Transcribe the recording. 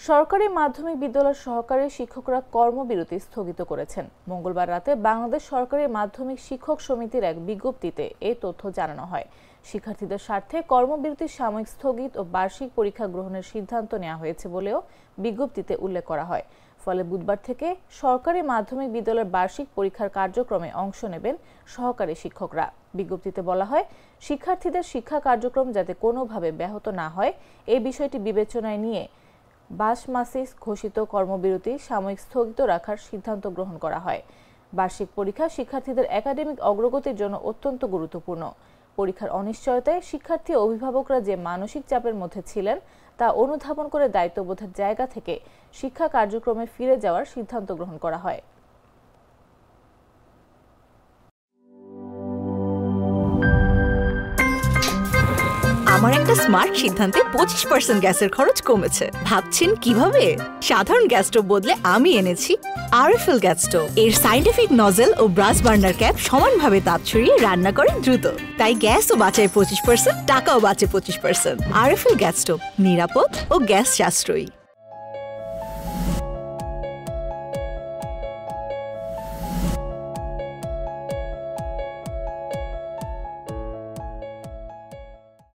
সরকারি মাধ্যমিক বিদ্যালয়ের সহকারী শিক্ষকরা কর্মবিরতি স্থগিত করেছেন। মঙ্গলবার রাতে বাংলাদেশ সরকারি মাধ্যমিক শিক্ষক সমিতির এক বিজ্ঞপ্তিতে এই তথ্য জানানো হয়। শিক্ষার্থীদের স্বার্থে কর্মবিরতি সাময়িক স্থগিত ও বার্ষিক পরীক্ষা গ্রহণের সিদ্ধান্ত নেওয়া হয়েছে বলেও বিজ্ঞপ্তিতে উল্লেখ করা হয়। ফলে বুধবার থেকে সরকারি মাধ্যমিক বিদ্যালয়ের বার্ষিক পরীক্ষার কার্যক্রমে অংশ নেবেন সহকারী শিক্ষকরা। বিজ্ঞপ্তিতে বলা হয়, শিক্ষার্থীদের শিক্ষা কার্যক্রম যাতে কোনোভাবে ব্যাহত না হয় এই বিষয়টি বিবেচনায় নিয়ে 22 মাসে ঘোষিত কর্মবিরতি সাময়িক স্থগিত রাখার সিদ্ধান্ত গ্রহণ করা হয়। বার্ষিক পরীক্ষা শিক্ষার্থীদের একাডেমিক অগ্রগতির জন্য অত্যন্ত গুরুত্বপূর্ণ। পরীক্ষার অনিশ্চয়তায় শিক্ষার্থী ও অভিভাবকরা যে মানসিক চাপের মধ্যে ছিলেন তা অনুধাবন করে দায়িত্ববোধের জায়গা থেকে শিক্ষা কার্যক্রমে ফিরে যাওয়ার সিদ্ধান্ত গ্রহণ করা হয়। আমার একটা স্মার্ট সিদ্ধান্তে 25% গ্যাসের খরচ কমেছে। ভাবছেন কিভাবে? সাধারণ গ্যাস স্টোভ বদলে আমি এনেছি আরএফএল গ্যাস স্টোভ। এর সাইন্টিফিক নজল ও ব্রাস বার্নার ক্যাপ সমানভাবে তাপ ছড়িয়ে রান্না করে দ্রুত। তাই গ্যাসও বাঁচায় 25%, টাকাও বাঁচে 25%। আরএফএল গ্যাস স্টোভ নিরাপদ ও গ্যাস সাশ্রয়ী।